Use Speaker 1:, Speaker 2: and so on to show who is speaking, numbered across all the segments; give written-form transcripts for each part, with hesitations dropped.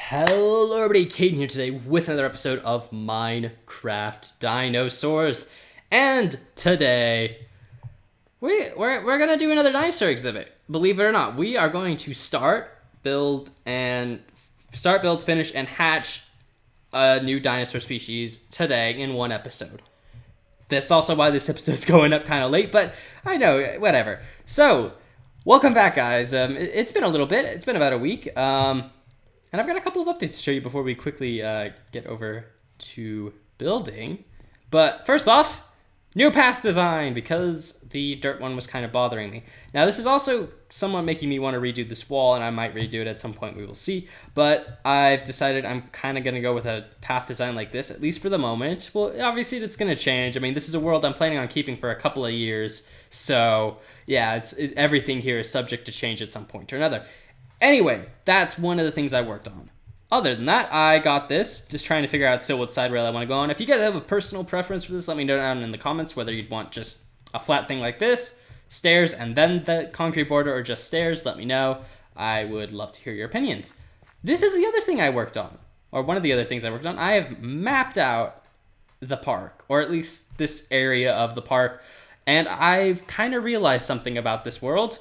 Speaker 1: Hello everybody, Caden here today with another episode of Minecraft Dinosaurs. And today, we're gonna do another dinosaur exhibit. Believe it or not, we are going to start, build, finish, and hatch a new dinosaur species today in one episode. That's also why this episode's going up kind of late, but I know, whatever. So, welcome back, guys. It's been a little bit. It's been about a week. And I've got a couple of updates to show you before we quickly get over to building. But first off, new path design, because the dirt one was kind of bothering me. Now this is also somewhat making me want to redo this wall, and I might redo it at some point, we will see. But I've decided I'm kind of going to go with a path design like this, at least for the moment. Well, obviously it's going to change. I mean, this is a world I'm planning on keeping for a couple of years. So yeah, everything here is subject to change at some point or another. Anyway, that's one of the things I worked on. Other than that, I got this, just trying to figure out still what side rail I want to go on. If you guys have a personal preference for this, let me know down in the comments whether you'd want just a flat thing like this, stairs, and then the concrete border, or just stairs. Let me know. I would love to hear your opinions. This is the other thing I worked on, or one of the other things I worked on. I have mapped out the park, or at least this area of the park, and I've kind of realized something about this world.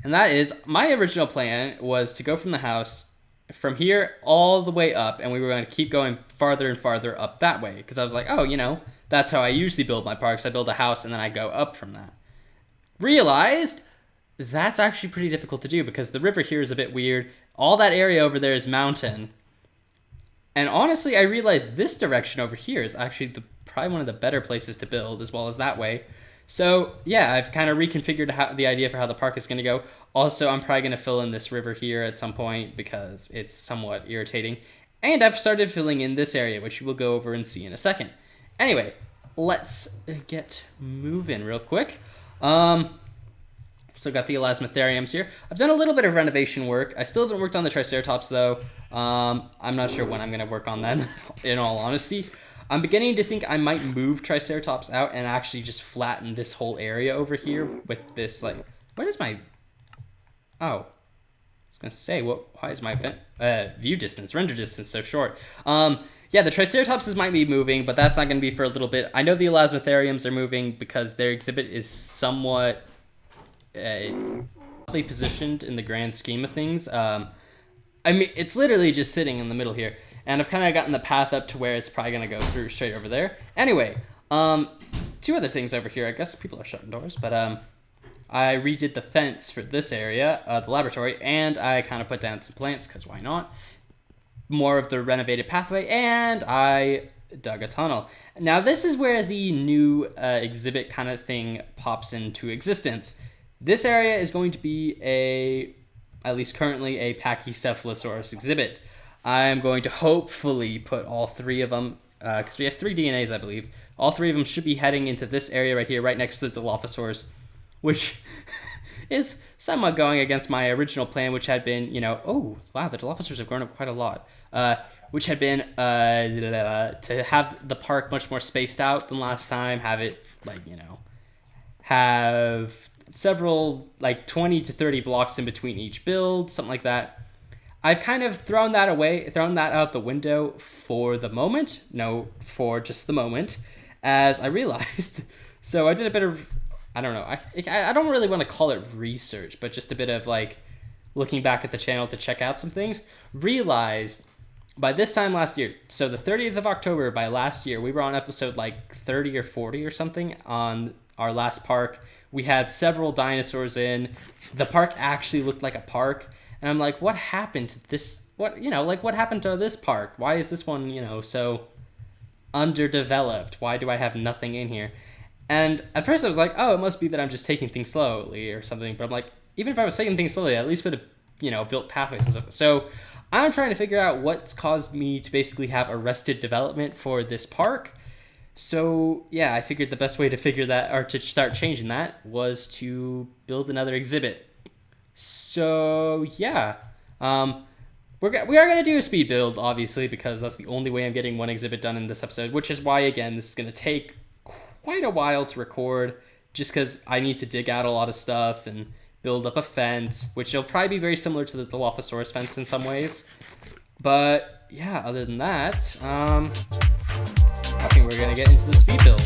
Speaker 1: And that is, my original plan was to go from the house, from here all the way up, and we were going to keep going farther and farther up that way. Because I was like, oh, you know, that's how I usually build my parks. I build a house, and then I go up from that. Realized that's actually pretty difficult to do, because the river here is a bit weird. All that area over there is mountain. And honestly, I realized this direction over here is actually probably one of the better places to build, as well as that way. So yeah, I've kind of reconfigured the idea for how the park is going to go. Also, I'm probably going to fill in this river here at some point because it's somewhat irritating. And I've started filling in this area, which we'll go over and see in a second. Anyway, let's get moving real quick. Still got the elasmotheriums here. I've done a little bit of renovation work. I still haven't worked on the Triceratops though. I'm not sure when I'm going to work on them, in all honesty. I'm beginning to think I might move Triceratops out and actually just flatten this whole area over here with this, like, what is my, oh, I was going to say, why is my view distance, render distance so short? Yeah, the Triceratopses might be moving, but that's not going to be for a little bit. I know the elasmotheriums are moving because their exhibit is somewhat positioned in the grand scheme of things. I mean, it's literally just sitting in the middle here. And I've kind of gotten the path up to where it's probably going to go through straight over there. Anyway, two other things over here. I guess people are shutting doors, but I redid the fence for this area, the laboratory, and I kind of put down some plants, because why not? More of the renovated pathway, and I dug a tunnel. Now, this is where the new exhibit kind of thing pops into existence. This area is going to be at least currently, a Pachycephalosaurus exhibit. I'm going to hopefully put all three of them, because we have 3 DNAs, I believe. All 3 of them should be heading into this area right here, right next to the Dilophosaurs, which is somewhat going against my original plan, which had been, you know, oh, wow, the Dilophosaurs have grown up quite a lot, which had been to have the park much more spaced out than last time, have it, like, you know, have several, like, 20 to 30 blocks in between each build, something like that. I've kind of thrown that out the window for the moment. No, for just the moment, as I realized. So I did a bit of, I don't know, I don't really want to call it research, but just a bit of, like, looking back at the channel to check out some things. Realized by this time last year, so the 30th of October by last year, we were on episode like 30 or 40 or something on our last park. We had several dinosaurs in. The park actually looked like a park. And I'm like, what happened to this? What happened to this park? Why is this one, you know, so underdeveloped? Why do I have nothing in here? And at first I was like, oh, it must be that I'm just taking things slowly or something. But I'm like, even if I was taking things slowly, I at least would have, you know, built pathways and stuff. So I'm trying to figure out what's caused me to basically have arrested development for this park. So yeah, I figured the best way to figure that, or to start changing that, was to build another exhibit. So yeah, we are going to do a speed build, obviously, because that's the only way I'm getting one exhibit done in this episode, which is why, again, this is going to take quite a while to record, just because I need to dig out a lot of stuff and build up a fence, which will probably be very similar to the Dilophosaurus fence in some ways. But yeah, other than that, I think we're gonna get into the speed build.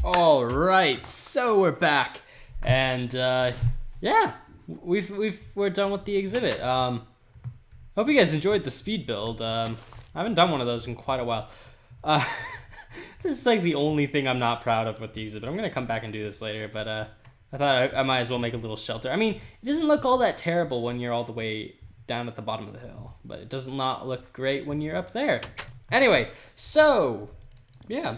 Speaker 1: All right, so we're back, and yeah, we're done with the exhibit. Hope you guys enjoyed the speed build. I haven't done one of those in quite a while. This is like the only thing I'm not proud of with the exhibit. I'm gonna come back and do this later, but I thought I might as well make a little shelter. I mean, it doesn't look all that terrible when you're all the way down at the bottom of the hill, but it does not look great when you're up there. Anyway, so yeah,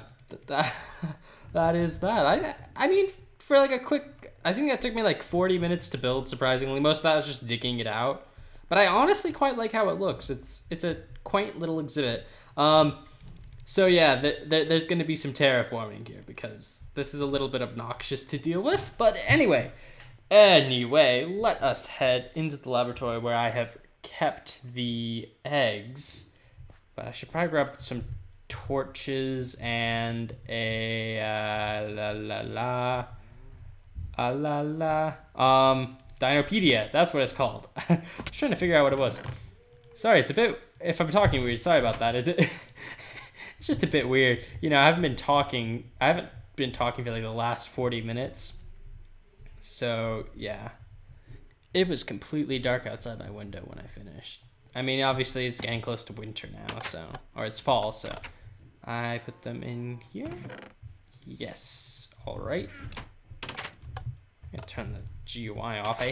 Speaker 1: that is that. I mean, for like a quick, I think that took me like 40 minutes to build, surprisingly. Most of that was just digging it out. But I honestly quite like how it looks. It's a quaint little exhibit. So yeah, there's going to be some terraforming here because this is a little bit obnoxious to deal with. But anyway, let us head into the laboratory where I have kept the eggs. But I should probably grab some torches and a Dinopedia. That's what it's called. I was trying to figure out what it was. Sorry, it's a bit, if I'm talking weird, sorry about that. It's just a bit weird. You know, I haven't been talking for like the last 40 minutes. So yeah, it was completely dark outside my window when I finished. I mean, obviously it's getting close to winter now, or it's fall, so I put them in here. Yes, all right. I'm gonna turn the GUI off.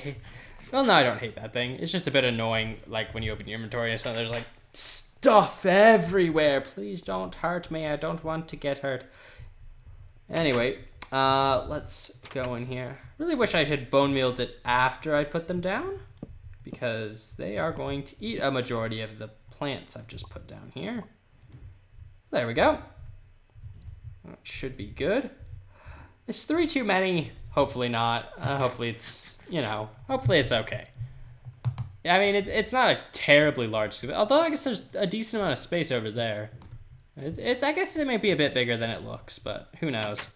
Speaker 1: Well, no, I don't hate that thing. It's just a bit annoying, like when you open your inventory and stuff, there's like stuff everywhere. Please don't hurt me. I don't want to get hurt. Anyway, let's go in here. Really wish I had bone mealed it after I put them down, because they are going to eat a majority of the plants I've just put down here. There we go. That should be good. Is 3 too many? Hopefully not. Hopefully it's, hopefully it's okay. I mean, it's not a terribly large scoop, although I guess there's a decent amount of space over there. I guess it may be a bit bigger than it looks, but who knows?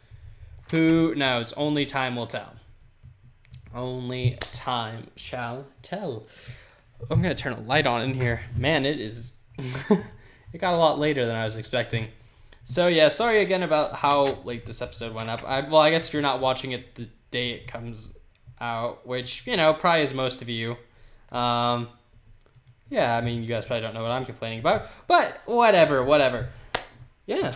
Speaker 1: Who knows? Only time will tell. Only time shall tell. I'm gonna turn a light on in here. Man, it is... It got a lot later than I was expecting. So yeah, sorry again about how late this episode went up. I guess if you're not watching it the day it comes out, which, probably is most of you. Yeah, I mean, you guys probably don't know what I'm complaining about, but whatever. Yeah.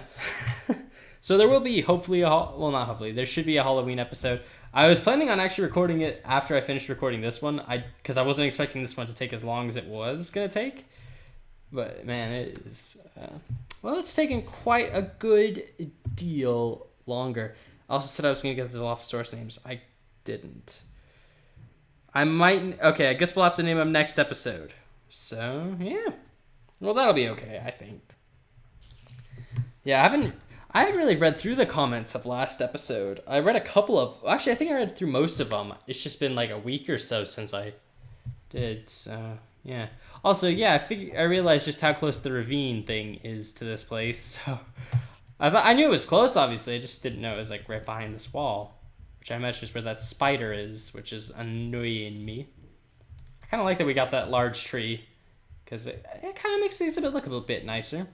Speaker 1: So there will be hopefully well, not hopefully, there should be a Halloween episode. I was planning on actually recording it after I finished recording this one, because I wasn't expecting this one to take as long as it was gonna take. But man, it is. Well, it's taken quite a good deal longer. I also said I was gonna get the Dilophosaurus names. I didn't. I might. Okay, I guess we'll have to name them next episode. So yeah. Well, that'll be okay, I think. Yeah, I haven't really read through the comments of last episode. I read a couple of. Actually, I think I read through most of them. It's just been like a week or so since I did. So yeah. Also, yeah, I realized just how close the ravine thing is to this place. So I knew it was close. Obviously, I just didn't know it was like right behind this wall, which I imagine is where that spider is, which is annoying me. I kind of like that we got that large tree, because it kind of makes things look a bit nicer.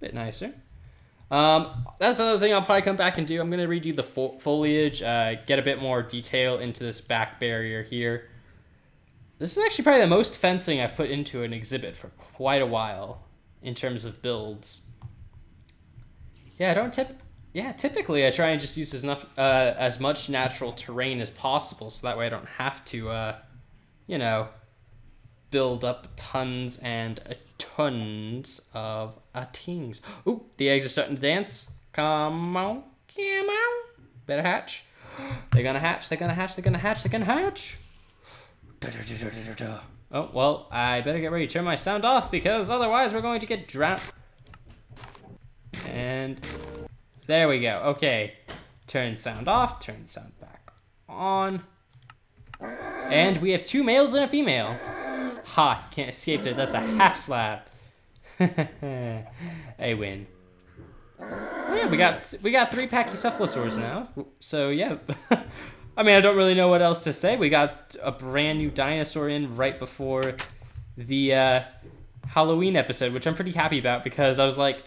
Speaker 1: That's another thing I'll probably come back and do. I'm going to redo the foliage, get a bit more detail into this back barrier here. This is actually probably the most fencing I've put into an exhibit for quite a while in terms of builds. Yeah, typically I try and just use as much natural terrain as possible, so that way I don't have to, build up tons and tons of things. Ooh, the eggs are starting to dance. Come on. Better hatch. They're gonna hatch. Oh, well, I better get ready to turn my sound off, because otherwise we're going to get drowned. And there we go. Okay. Turn sound off, turn sound back on. And we have 2 males and a female. Ha, you can't escape it. That's a half slab. I win. Oh, yeah, we got 3 Pachycephalosaurus now. So yeah. I mean, I don't really know what else to say. We got a brand new dinosaur in right before the Halloween episode, which I'm pretty happy about, because I was like,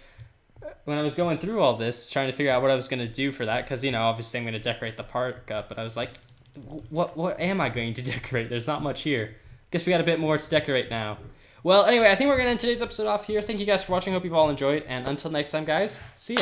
Speaker 1: when I was going through all this, trying to figure out what I was going to do for that, because, obviously I'm going to decorate the park up, but I was like, what am I going to decorate? There's not much here. Guess we got a bit more to decorate now. Well, anyway, I think we're going to end today's episode off here. Thank you guys for watching. Hope you've all enjoyed. And until next time, guys, see ya.